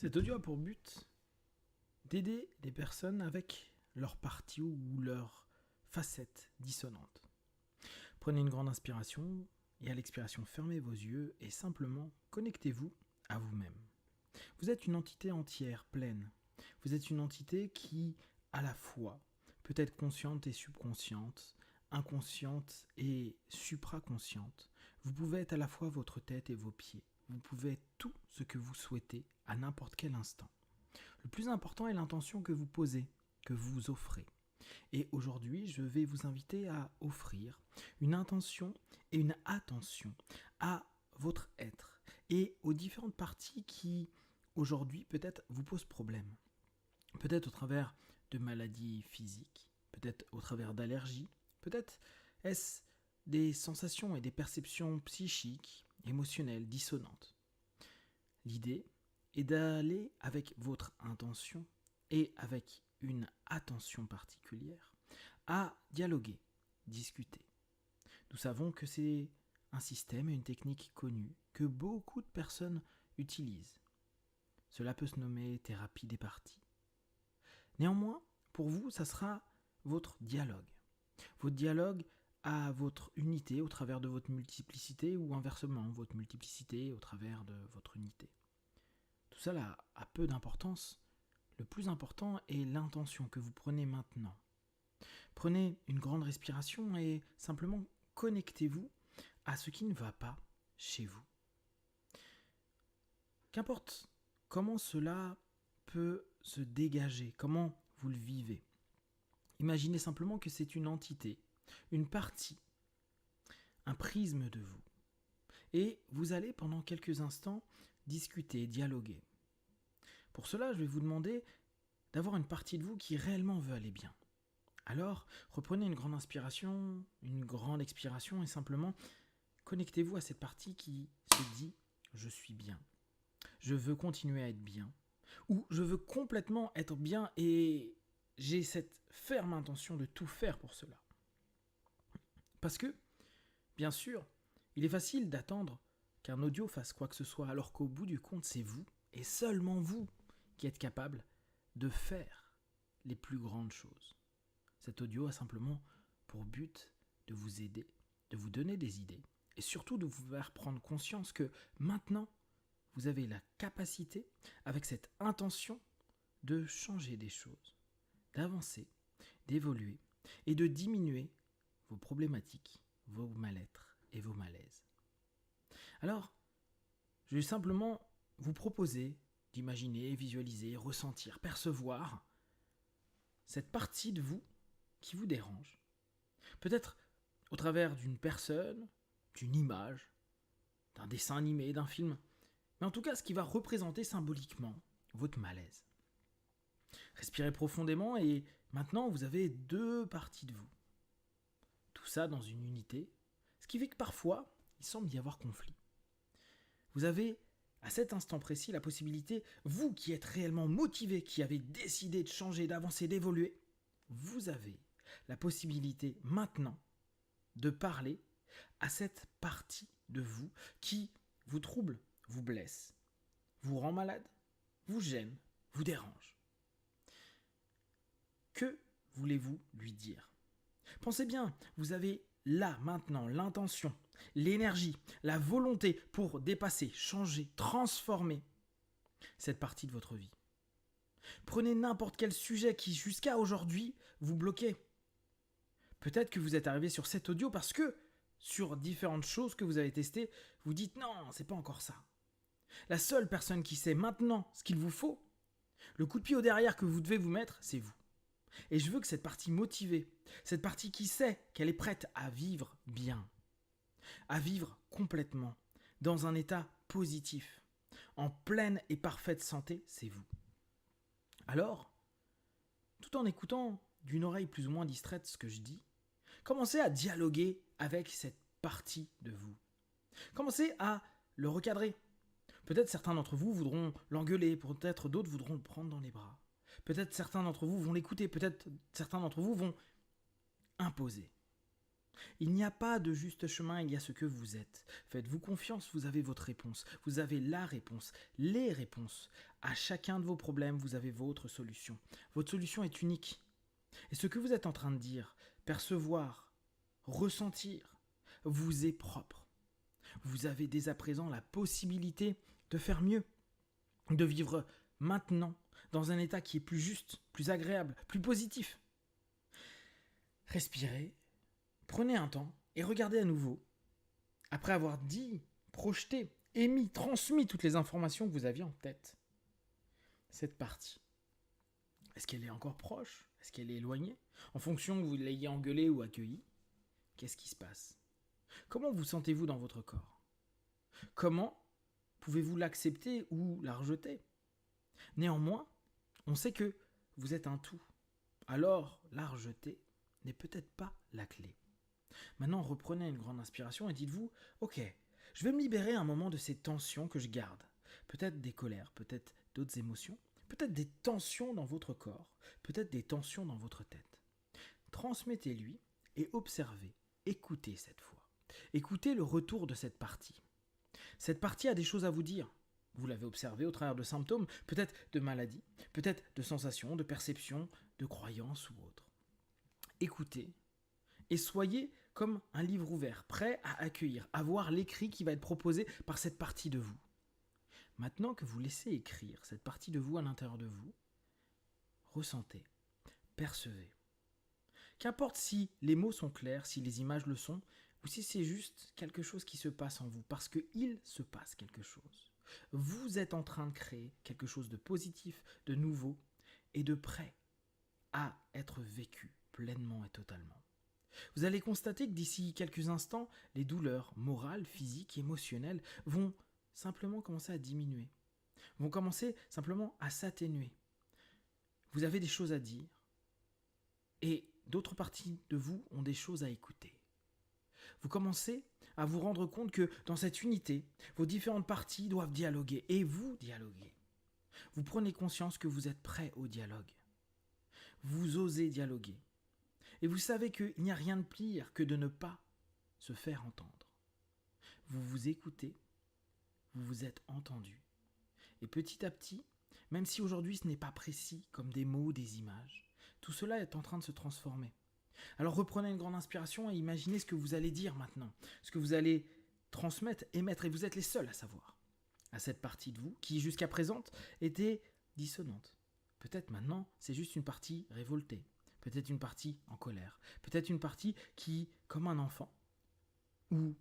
Cet audio a pour but d'aider les personnes avec leur partie ou leur facette dissonante. Prenez une grande inspiration et à l'expiration fermez vos yeux et simplement connectez-vous à vous-même. Vous êtes une entité entière, pleine. Vous êtes une entité qui, à la fois, peut être consciente et subconsciente, inconsciente et supraconsciente. Vous pouvez être à la fois votre tête et vos pieds. Vous pouvez être tout ce que vous souhaitez à n'importe quel instant. Le plus important est l'intention que vous posez, que vous offrez. Et aujourd'hui, je vais vous inviter à offrir une intention et une attention à votre être et aux différentes parties qui, aujourd'hui, peut-être vous posent problème. Peut-être au travers de maladies physiques, peut-être au travers d'allergies, peut-être est-ce des sensations et des perceptions psychiques, émotionnelles, dissonantes. L'idée est d'aller avec votre intention et avec une attention particulière à dialoguer, discuter. Nous savons que c'est un système et une technique connue que beaucoup de personnes utilisent. Cela peut se nommer thérapie des parties. Néanmoins, pour vous, ça sera votre dialogue. Votre dialogue à votre unité au travers de votre multiplicité ou inversement, votre multiplicité au travers de votre unité. Tout ça là a peu d'importance. Le plus important est l'intention que vous prenez maintenant. Prenez une grande respiration et simplement connectez-vous à ce qui ne va pas chez vous. Qu'importe comment cela peut se dégager, comment vous le vivez. Imaginez simplement que c'est une entité, une partie, un prisme de vous. Et vous allez pendant quelques instants discuter, dialoguer. Pour cela, je vais vous demander d'avoir une partie de vous qui réellement veut aller bien. Alors, reprenez une grande inspiration, une grande expiration et simplement connectez-vous à cette partie qui se dit « je suis bien ». Je veux continuer à être bien. Ou je veux complètement être bien et j'ai cette ferme intention de tout faire pour cela. Parce que, bien sûr, il est facile d'attendre qu'un audio fasse quoi que ce soit, alors qu'au bout du compte, c'est vous, et seulement vous, qui êtes capable de faire les plus grandes choses. Cet audio a simplement pour but de vous aider, de vous donner des idées, et surtout de vous faire prendre conscience que maintenant, vous avez la capacité, avec cette intention, de changer des choses, d'avancer, d'évoluer et de diminuer vos problématiques, vos mal-être et vos malaises. Alors, je vais simplement vous proposer d'imaginer, visualiser, ressentir, percevoir cette partie de vous qui vous dérange. Peut-être au travers d'une personne, d'une image, d'un dessin animé, d'un film, mais en tout cas ce qui va représenter symboliquement votre malaise. Respirez profondément et maintenant vous avez deux parties de vous. Tout ça dans une unité, ce qui fait que parfois il semble y avoir conflit. Vous avez à cet instant précis la possibilité, vous qui êtes réellement motivé, qui avez décidé de changer, d'avancer, d'évoluer, vous avez la possibilité maintenant de parler à cette partie de vous qui vous trouble, vous blesse, vous rend malade, vous gêne, vous dérange. Que voulez-vous lui dire ? Pensez bien, vous avez là, maintenant, l'intention, l'énergie, la volonté pour dépasser, changer, transformer cette partie de votre vie. Prenez n'importe quel sujet qui, jusqu'à aujourd'hui, vous bloquait. Peut-être que vous êtes arrivé sur cet audio parce que, sur différentes choses que vous avez testées, vous dites non, c'est pas encore ça. La seule personne qui sait maintenant ce qu'il vous faut, le coup de pied au derrière que vous devez vous mettre, c'est vous. Et je veux que cette partie motivée, cette partie qui sait qu'elle est prête à vivre bien, à vivre complètement, dans un état positif, en pleine et parfaite santé, c'est vous. Alors, tout en écoutant d'une oreille plus ou moins distraite ce que je dis, commencez à dialoguer avec cette partie de vous. Commencez à le recadrer. Peut-être certains d'entre vous voudront l'engueuler, peut-être d'autres voudront le prendre dans les bras. Peut-être certains d'entre vous vont l'écouter, peut-être certains d'entre vous vont imposer. Il n'y a pas de juste chemin, il y a ce que vous êtes. Faites-vous confiance, vous avez votre réponse. Vous avez la réponse, les réponses. À chacun de vos problèmes, vous avez votre solution. Votre solution est unique. Et ce que vous êtes en train de dire, percevoir, ressentir, vous est propre. Vous avez dès à présent la possibilité de faire mieux, de vivre maintenant dans un état qui est plus juste, plus agréable, plus positif. Respirez, prenez un temps et regardez à nouveau, après avoir dit, projeté, émis, transmis toutes les informations que vous aviez en tête, cette partie. Est-ce qu'elle est encore proche? Est-ce qu'elle est éloignée? En fonction que vous l'ayez engueulée ou accueillie, qu'est-ce qui se passe? Comment vous sentez-vous dans votre corps? Comment pouvez-vous l'accepter ou la rejeter? Néanmoins, on sait que vous êtes un tout. Alors, la rejeter n'est peut-être pas la clé. Maintenant, reprenez une grande inspiration et dites-vous, ok, je vais me libérer un moment de ces tensions que je garde. Peut-être des colères, peut-être d'autres émotions, peut-être des tensions dans votre corps, peut-être des tensions dans votre tête. Transmettez-lui et observez, écoutez cette fois. Écoutez le retour de cette partie. Cette partie a des choses à vous dire. Vous l'avez observé au travers de symptômes, peut-être de maladies, peut-être de sensations, de perceptions, de croyances ou autres. Écoutez et soyez comme un livre ouvert, prêt à accueillir, à voir l'écrit qui va être proposé par cette partie de vous. Maintenant que vous laissez écrire cette partie de vous à l'intérieur de vous, ressentez, percevez. Qu'importe si les mots sont clairs, si les images le sont, ou si c'est juste quelque chose qui se passe en vous, parce qu'il se passe quelque chose. Vous êtes en train de créer quelque chose de positif, de nouveau et de prêt à être vécu pleinement et totalement. Vous allez constater que d'ici quelques instants, les douleurs morales, physiques, émotionnelles vont simplement commencer à diminuer, vont commencer simplement à s'atténuer. Vous avez des choses à dire et d'autres parties de vous ont des choses à écouter. Vous commencez à vous rendre compte que dans cette unité, vos différentes parties doivent dialoguer et vous dialoguez. Vous prenez conscience que vous êtes prêt au dialogue. Vous osez dialoguer. Et vous savez qu'il n'y a rien de pire que de ne pas se faire entendre. Vous vous écoutez, vous vous êtes entendu. Et petit à petit, même si aujourd'hui ce n'est pas précis comme des mots ou des images, tout cela est en train de se transformer. Alors reprenez une grande inspiration et imaginez ce que vous allez dire maintenant, ce que vous allez transmettre, émettre, et vous êtes les seuls à savoir, à cette partie de vous qui jusqu'à présent était dissonante. Peut-être maintenant c'est juste une partie révoltée, peut-être une partie en colère, peut-être une partie qui, comme un enfant, ou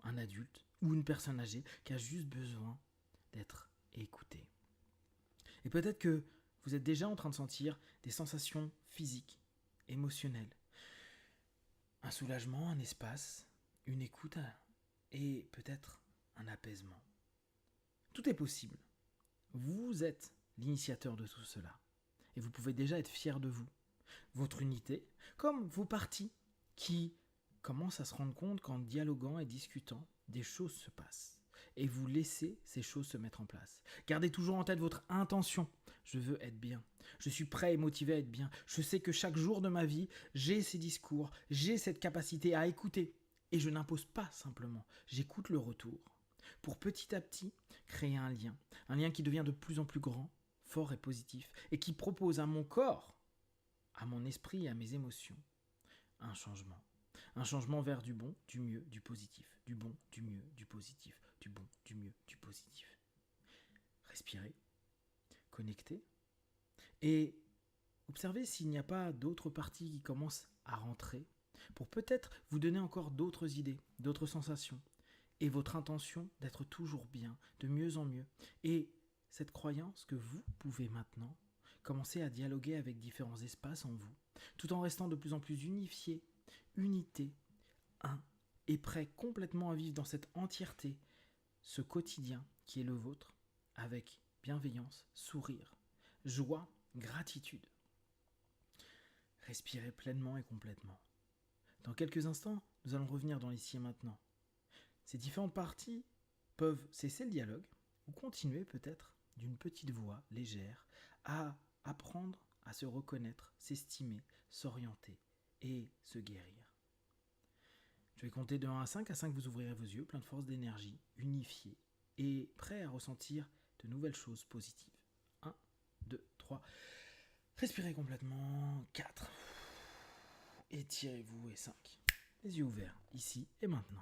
un adulte, ou une personne âgée, qui a juste besoin d'être écoutée. Et peut-être que vous êtes déjà en train de sentir des sensations physiques, émotionnelles, un soulagement, un espace, une écoute et peut-être un apaisement. Tout est possible. Vous êtes l'initiateur de tout cela. Et vous pouvez déjà être fier de vous. Votre unité, comme vos parties, qui commencent à se rendre compte qu'en dialoguant et discutant, des choses se passent. Et vous laissez ces choses se mettre en place. Gardez toujours en tête votre intention. Je veux être bien. Je suis prêt et motivé à être bien. Je sais que chaque jour de ma vie, j'ai ces discours, j'ai cette capacité à écouter. Et je n'impose pas simplement. J'écoute le retour. Pour petit à petit créer un lien qui devient de plus en plus grand, fort et positif, et qui propose à mon corps, à mon esprit et à mes émotions, un changement. Un changement vers du bon, du mieux, du positif. Du bon, du mieux, du positif. Du bon, du mieux, du positif. Respirez, connectez, et observez s'il n'y a pas d'autres parties qui commencent à rentrer, pour peut-être vous donner encore d'autres idées, d'autres sensations, et votre intention d'être toujours bien, de mieux en mieux, et cette croyance que vous pouvez maintenant commencer à dialoguer avec différents espaces en vous, tout en restant de plus en plus unifié, unité, un, et prêt complètement à vivre dans cette entièreté, ce quotidien qui est le vôtre, avec bienveillance, sourire, joie, gratitude. Respirez pleinement et complètement. Dans quelques instants, nous allons revenir dans l'ici et maintenant. Ces différentes parties peuvent cesser le dialogue ou continuer peut-être d'une petite voix légère à apprendre à se reconnaître, s'estimer, s'orienter et se guérir. Je vais compter de 1 à 5. À 5, vous ouvrirez vos yeux, plein de force, d'énergie, unifié et prêt à ressentir de nouvelles choses positives. 1, 2, 3. Respirez complètement. 4. Étirez-vous et 5. Les yeux ouverts, ici et maintenant.